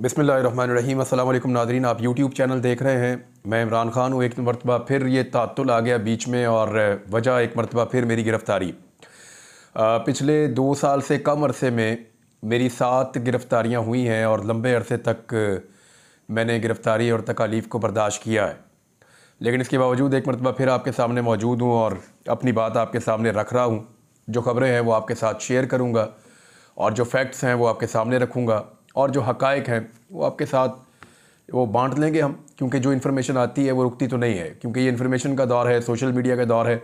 बिस्मिल्लाहिर्रहमानिर्रहीम। अस्सलाम वालेकुम नाज़रीन, आप यूट्यूब चैनल देख रहे हैं। मैं इमरान ख़ान हूँ। एक मरतबा फिर ये तात्तुल आ गया बीच में और वजह एक मरतबा फिर मेरी गिरफ़्तारी। पिछले 2 साल से कम अरसे में मेरी 7 गिरफ़्तारियाँ हुई हैं और लंबे अरसे तक मैंने गिरफ़्तारी और तकालीफ़ को बर्दाश्त किया है। लेकिन इसके बावजूद एक मरतबा फिर आपके सामने मौजूद हूँ और अपनी बात आपके सामने रख रहा हूँ। जो ख़बरें हैं वो आपके साथ शेयर करूँगा और जो फैक्ट्स हैं वो आपके सामने रखूँगा और जो हक़ाइक़ हैं वो आपके साथ वो बांट लेंगे हम, क्योंकि जो इन्फॉर्मेशन आती है वो रुकती तो नहीं है। क्योंकि ये इन्फॉर्मेशन का दौर है, सोशल मीडिया का दौर है,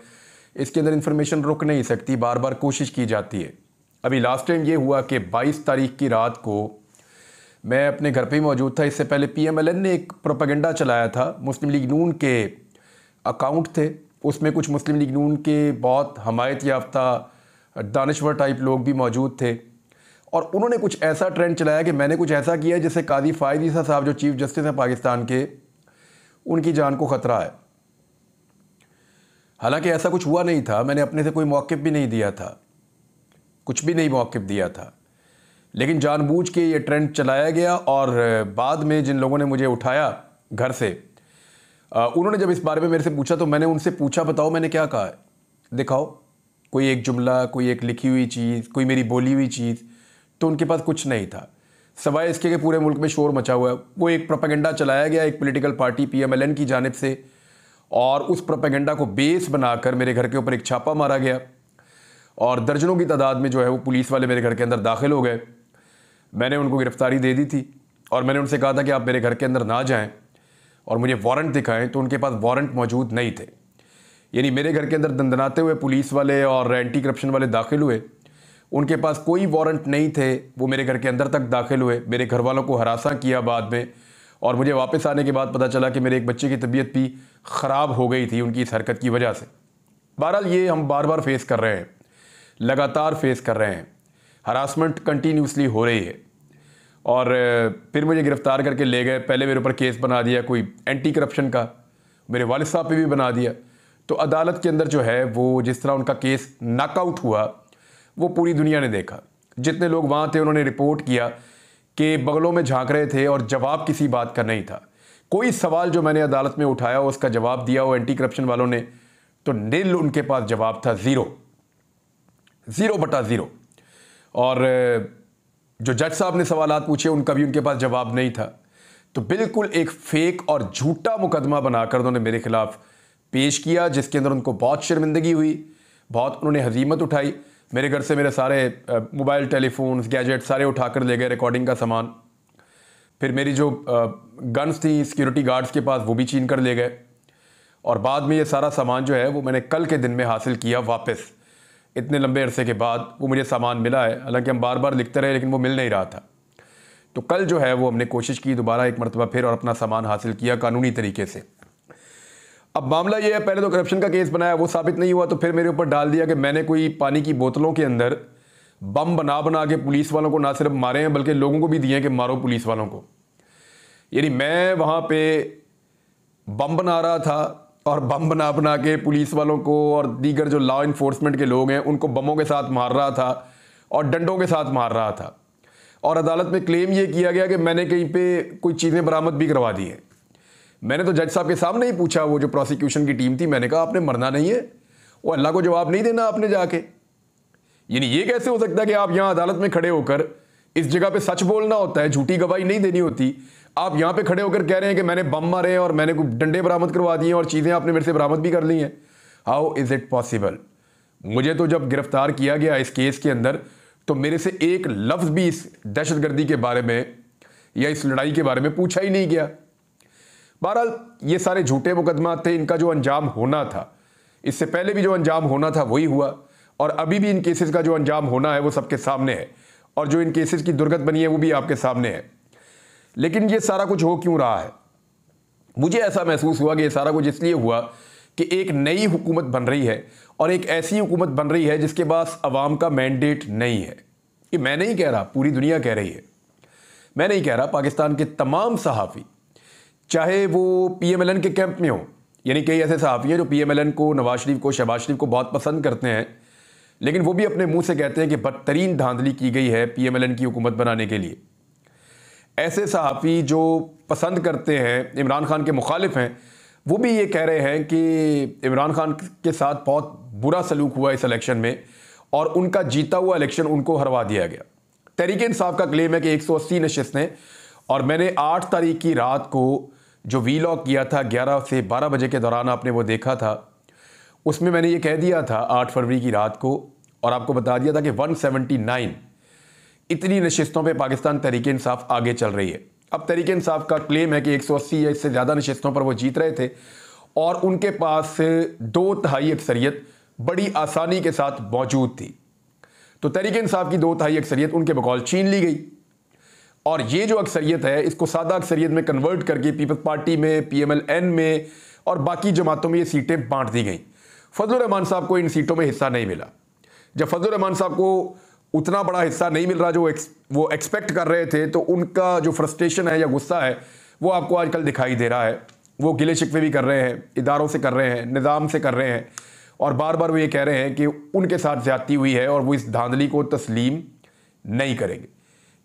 इसके अंदर इन्फॉर्मेशन रुक नहीं सकती, बार बार कोशिश की जाती है। अभी लास्ट टाइम ये हुआ कि 22 तारीख की रात को मैं अपने घर पे ही मौजूद था। इससे पहले PMLN ने एक प्रोपेगेंडा चलाया था। मुस्लिम लीग नून के अकाउंट थे, उसमें कुछ मुस्लिम लीग नून के बहुत हमायत याफ्ता दानश्वर टाइप लोग भी मौजूद थे और उन्होंने कुछ ऐसा ट्रेंड चलाया कि मैंने कुछ ऐसा किया जिससे कादी फ़ायद ईसा साहब जो चीफ़ जस्टिस हैं पाकिस्तान के, उनकी जान को ख़तरा है। हालांकि ऐसा कुछ हुआ नहीं था, मैंने अपने से कोई मौक़िफ़ भी नहीं दिया था, कुछ भी नहीं मौक़िफ़ दिया था, लेकिन जानबूझ के ये ट्रेंड चलाया गया। और बाद में जिन लोगों ने मुझे उठाया घर से, उन्होंने जब इस बारे में मेरे से पूछा तो मैंने उनसे पूछा, बताओ मैंने क्या कहा है, दिखाओ कोई एक जुमला, कोई एक लिखी हुई चीज़, कोई मेरी बोली हुई चीज़। तो उनके पास कुछ नहीं था सवाए इसके कि पूरे मुल्क में शोर मचा हुआ है। वो एक प्रोपेगेंडा चलाया गया एक पॉलिटिकल पार्टी PMLN की जानिब से और उस प्रोपेगेंडा को बेस बनाकर मेरे घर के ऊपर एक छापा मारा गया और दर्जनों की तादाद में जो है वो पुलिस वाले मेरे घर के अंदर दाखिल हो गए। मैंने उनको गिरफ़्तारी दे दी थी और मैंने उनसे कहा था कि आप मेरे घर के अंदर ना जाएँ और मुझे वारंट दिखाएँ, तो उनके पास वारंट मौजूद नहीं थे। यानी मेरे घर के अंदर दंदनाते हुए पुलिस वाले और एंटी करप्शन वाले दाखिल हुए, उनके पास कोई वारंट नहीं थे, वो मेरे घर के अंदर तक दाखिल हुए, मेरे घर वालों को हरासा किया बाद में। और मुझे वापस आने के बाद पता चला कि मेरे एक बच्चे की तबीयत भी ख़राब हो गई थी उनकी इस हरकत की वजह से। बहरहाल ये हम बार बार फेस कर रहे हैं, लगातार फेस कर रहे हैं, हरासमेंट कंटिन्यूसली हो रही है। और फिर मुझे गिरफ़्तार करके ले गए। पहले मेरे ऊपर केस बना दिया कोई एंटी करप्शन का, मेरे वालिद साहब पे भी बना दिया। तो अदालत के अंदर जो है वो जिस तरह उनका केस नॉकआउट हुआ वो पूरी दुनिया ने देखा। जितने लोग वहाँ थे उन्होंने रिपोर्ट किया कि बगलों में झांक रहे थे और जवाब किसी बात का नहीं था। कोई सवाल जो मैंने अदालत में उठाया उसका जवाब दिया वो एंटी करप्शन वालों ने, तो नील उनके पास जवाब था, ज़ीरो बटा ज़ीरो। और जो जज साहब ने सवालात पूछे उनका भी उनके पास जवाब नहीं था। तो बिल्कुल एक फेक और झूठा मुकदमा बनाकर उन्होंने मेरे खिलाफ पेश किया, जिसके अंदर उनको बहुत शर्मिंदगी हुई, बहुत उन्होंने हजीमत उठाई। मेरे घर से मेरे सारे मोबाइल टेलीफोन्स गैजेट सारे उठाकर ले गए, रिकॉर्डिंग का सामान। फिर मेरी जो गन्स थी सिक्योरिटी गार्ड्स के पास वो भी छीन कर ले गए। और बाद में ये सारा सामान जो है वो मैंने कल के दिन में हासिल किया वापस। इतने लंबे अरसे के बाद वो मुझे सामान मिला है, हालांकि हम बार बार लिखते रहे लेकिन वो मिल नहीं रहा था। तो कल जो है वो हमने कोशिश की दोबारा एक मरतबा फिर और अपना सामान हासिल किया कानूनी तरीके से। अब मामला ये है, पहले तो करप्शन का केस बनाया, वो साबित नहीं हुआ, तो फिर मेरे ऊपर डाल दिया कि मैंने कोई पानी की बोतलों के अंदर बम बना बना के पुलिस वालों को ना सिर्फ मारे हैं बल्कि लोगों को भी दिए कि मारो पुलिस वालों को। यानी मैं वहाँ पे बम बना रहा था और बम बना बना के पुलिस वालों को और दीगर जो लॉ इन्फोर्समेंट के लोग हैं उनको बमों के साथ मार रहा था और डंडों के साथ मार रहा था। और अदालत में क्लेम ये किया गया कि मैंने कहीं पे कोई चीज़ें बरामद भी करवा दी हैं। मैंने तो जज साहब के सामने ही पूछा, वो जो प्रोसिक्यूशन की टीम थी, मैंने कहा आपने मरना नहीं है, वो अल्लाह को जवाब नहीं देना आपने जाके। यानी ये कैसे हो सकता है कि आप यहाँ अदालत में खड़े होकर, इस जगह पे सच बोलना होता है, झूठी गवाही नहीं देनी होती, आप यहाँ पे खड़े होकर कह रहे हैं कि मैंने बम मारे हैं और मैंने डंडे बरामद करवा दिए और चीज़ें आपने मेरे से बरामद भी कर ली हैं। How is it possible? मुझे तो जब गिरफ्तार किया गया इस केस के अंदर तो मेरे से एक लफ्ज़ भी इस दहशतगर्दी के बारे में या इस लड़ाई के बारे में पूछा ही नहीं गया। बहरहाल ये सारे झूठे मुकदमा थे, इनका जो अंजाम होना था, इससे पहले भी जो अंजाम होना था वही हुआ और अभी भी इन केसेस का जो अंजाम होना है वो सबके सामने है और जो इन केसेस की दुर्गत बनी है वो भी आपके सामने है। लेकिन ये सारा कुछ हो क्यों रहा है? मुझे ऐसा महसूस हुआ कि ये सारा कुछ इसलिए हुआ कि एक नई हुकूमत बन रही है और एक ऐसी हुकूमत बन रही है जिसके पास अवाम का मैंडेट नहीं है। ये मैं नहीं कह रहा, पूरी दुनिया कह रही है। मैं नहीं कह रहा, पाकिस्तान के तमाम सहाफ़ी, चाहे वो PMLN के कैंप में हो, यानी कई ऐसे सहाफ़ी हैं जो PMLN को, नवाज शरीफ को, शहबाज शरीफ को बहुत पसंद करते हैं, लेकिन वो भी अपने मुंह से कहते हैं कि बदतरीन धांधली की गई है PMLN की हुकूमत बनाने के लिए। ऐसे सहाफ़ी जो पसंद करते हैं, इमरान खान के मुखालिफ हैं, वो भी ये कह रहे हैं कि इमरान खान के साथ बहुत बुरा सलूक हुआ इस इलेक्शन में और उनका जीता हुआ इलेक्शन उनको हरवा दिया गया। तहरीक इंसाफ का क्लेम है कि 180 नशिस्तें, और मैंने 8 तारीख की रात को जो वीलॉग किया था 11 से 12 बजे के दौरान आपने वो देखा था, उसमें मैंने ये कह दिया था 8 फरवरी की रात को, और आपको बता दिया था कि 179 इतनी नशिस्तों पे पाकिस्तान तहरीक इंसाफ आगे चल रही है। अब तहरीक इंसाफ का क्लेम है कि 180 या इससे ज़्यादा नशिस्तों पर वो जीत रहे थे और उनके पास 2/3 अक्सरियत बड़ी आसानी के साथ मौजूद थी। तो तहरीक इंसाफ की 2/3 अक्सरियत उनके बकौल छीन ली गई, और ये जो अक्सरियत है इसको सादा अक्सरियत में कन्वर्ट करके पीपल्स पार्टी में, PMLN में और बाकी जमातों में ये सीटें बांट दी गई। फजलुर रहमान साहब को इन सीटों में हिस्सा नहीं मिला। जब फजलुर रहमान साहब को उतना बड़ा हिस्सा नहीं मिल रहा जो वो एक्सपेक्ट कर रहे थे, तो उनका जो फ्रस्ट्रेशन है या गुस्सा है वो आपको आजकल दिखाई दे रहा है। वो गिले शिकवे भी कर रहे हैं, इदारों से कर रहे हैं, निज़ाम से कर रहे हैं, और बार बार वो ये कह रहे हैं कि उनके साथ ज़्यादती हुई है और वो इस धांधली को तस्लीम नहीं करेंगे।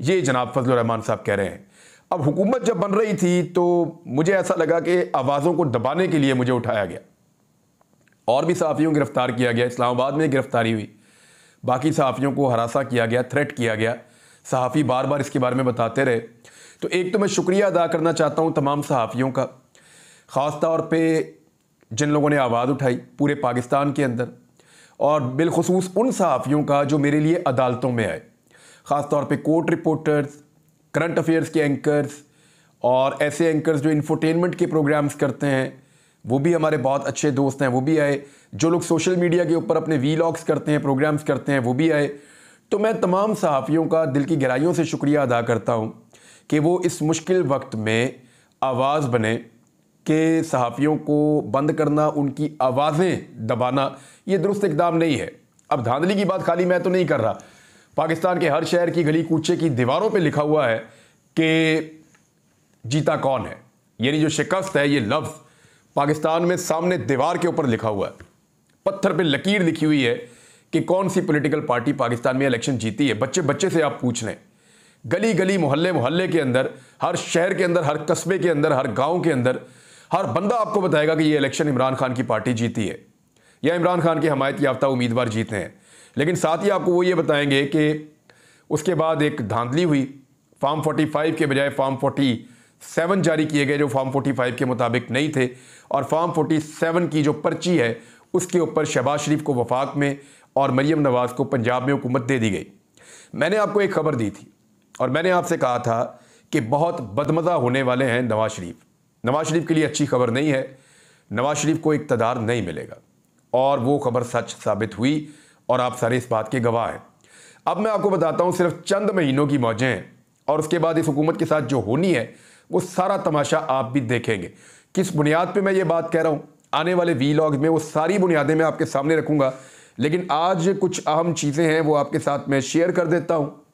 ये जनाब फजलुर रहमान साहब कह रहे हैं। अब हुकूमत जब बन रही थी तो मुझे ऐसा लगा कि आवाज़ों को दबाने के लिए मुझे उठाया गया, और भी सहाफ़ियों को गिरफ़्तार किया गया। इस्लामाबाद में गिरफ़्तारी हुई, बाकी सहाफ़ियों को हरासा किया गया, थ्रेट किया गया। सहाफ़ी बार बार इसके बारे में बताते रहे। तो एक तो मैं शुक्रिया अदा करना चाहता हूँ तमाम सहाफ़ियों का, ख़ास तौर पे जिन लोगों ने आवाज़ उठाई पूरे पाकिस्तान के अंदर, और बिलखुसूस उन सहाफ़ियों का जो मेरे लिए अदालतों में आए, ख़ास तौर पे कोर्ट रिपोर्टर्स, करंट अफेयर्स के एंकर्स और ऐसे एंकर्स जो इंफोटेनमेंट के प्रोग्राम्स करते हैं, वो भी हमारे बहुत अच्छे दोस्त हैं, वो भी आए। जो लोग सोशल मीडिया के ऊपर अपने वीलॉग्स करते हैं, प्रोग्राम्स करते हैं, वो भी आए। तो मैं तमाम सहाफ़ियों का दिल की गहराइयों से शुक्रिया अदा करता हूँ कि वो इस मुश्किल वक्त में आवाज़ बने कि सहाफ़ियों को बंद करना, उनकी आवाज़ें दबाना ये दुरुस्त इक़दाम नहीं है। अब धांधली की बात खाली मैं तो नहीं कर रहा, पाकिस्तान के हर शहर की गली कूचे की दीवारों पे लिखा हुआ है कि जीता कौन है, यानी जो शिकस्त है ये लफ्ज़ पाकिस्तान में सामने दीवार के ऊपर लिखा हुआ है, पत्थर पे लकीर लिखी हुई है कि कौन सी पॉलिटिकल पार्टी पाकिस्तान में इलेक्शन जीती है। बच्चे बच्चे से आप पूछ लें, गली गली, मोहल्ले मोहल्ले के अंदर, हर शहर के अंदर, हर कस्बे के अंदर, हर गाँव के अंदर हर बंदा आपको बताएगा कि ये इलेक्शन इमरान खान की पार्टी जीती है या इमरान खान के हमायत याफ्ता उम्मीदवार जीते हैं। लेकिन साथ ही आपको वो ये बताएंगे कि उसके बाद एक धांधली हुई, फॉर्म 45 के बजाय फॉर्म 47 जारी किए गए जो फॉर्म 45 के मुताबिक नहीं थे, और फॉर्म 47 की जो पर्ची है उसके ऊपर शहबाज शरीफ को वफाक में और मरीम नवाज़ को पंजाब में हुकूमत दे दी गई। मैंने आपको एक खबर दी थी और मैंने आपसे कहा था कि बहुत बदमज़ा होने वाले हैं नवाज़ शरीफ। नवाज़ शरीफ के लिए अच्छी खबर नहीं है, नवाज़ शरीफ को इक़्तिदार नहीं मिलेगा, और वो खबर सच साबित हुई और आप सारे इस बात के गवाह हैं। अब मैं आपको बताता हूँ, सिर्फ चंद महीनों की मौजें हैं और उसके बाद इस हुकूमत के साथ जो होनी है वो सारा तमाशा आप भी देखेंगे। किस बुनियाद पे मैं ये बात कह रहा हूँ, आने वाले वीलॉग में वो सारी बुनियादें मैं आपके सामने रखूँगा, लेकिन आज कुछ अहम चीज़ें हैं वो आपके साथ मैं शेयर कर देता हूँ।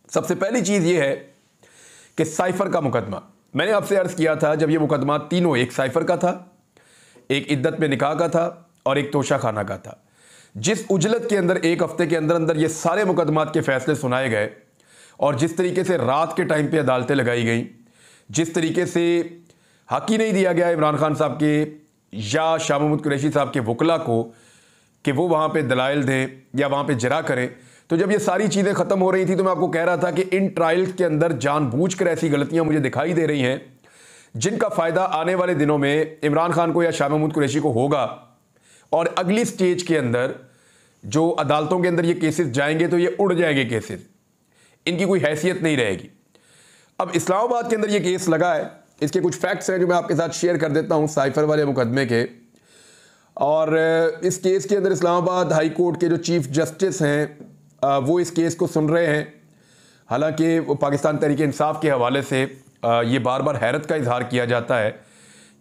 सबसे पहली चीज़ ये है कि साइफ़र का मुकदमा, मैंने आपसे अर्ज़ किया था जब ये मुकदमा तीनों, एक साइफ़र का था, एक इद्दत में निकाह का था और एक तोशा खाना का था, जिस उजलत के अंदर एक हफ्ते के अंदर अंदर ये सारे मुकदमात के फैसले सुनाए गए और जिस तरीके से रात के टाइम पे अदालतें लगाई गई, जिस तरीके से हक ही नहीं दिया गया इमरान खान साहब के या शाह महमूद कुरैशी साहब के वकला को कि वो वहाँ पे दलाइल दें या वहाँ पे जरा करें। तो जब ये सारी चीज़ें ख़त्म हो रही थी तो मैं आपको कह रहा था कि इन ट्रायल्स के अंदर जानबूझकर ऐसी गलतियाँ मुझे दिखाई दे रही हैं जिनका फ़ायदा आने वाले दिनों में इमरान खान को या शाह महमूद कुरैशी को होगा, और अगली स्टेज के अंदर जो अदालतों के अंदर ये केसेस जाएंगे तो ये उड़ जाएंगे केसेस, इनकी कोई हैसियत नहीं रहेगी। अब इस्लामाबाद के अंदर ये केस लगा है, इसके कुछ फैक्ट्स हैं जो मैं आपके साथ शेयर कर देता हूँ साइफ़र वाले मुकदमे के। और इस केस के अंदर इस्लामाबाद हाई कोर्ट के जो चीफ जस्टिस हैं वो इस केस को सुन रहे हैं। हालांकि वो पाकिस्तान तहरीक इंसाफ के हवाले से ये बार बार हैरत का इजहार किया जाता है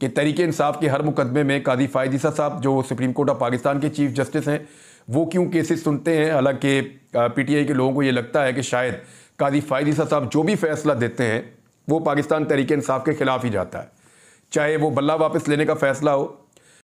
कि तहरीक इंसाफ के हर मुकदमे में कादी फ़ाइज़ ईसा साहब जो सुप्रीम कोर्ट ऑफ पाकिस्तान के चीफ जस्टिस हैं वो क्यों केसेस सुनते हैं। हालांकि PTI के लोगों को ये लगता है कि शायद कादी फ़ाइज़ ईसा साहब जो भी फैसला देते हैं वो पाकिस्तान तहरीक इंसाफ के ख़िलाफ़ ही जाता है, चाहे वो बल्ला वापस लेने का फ़ैसला हो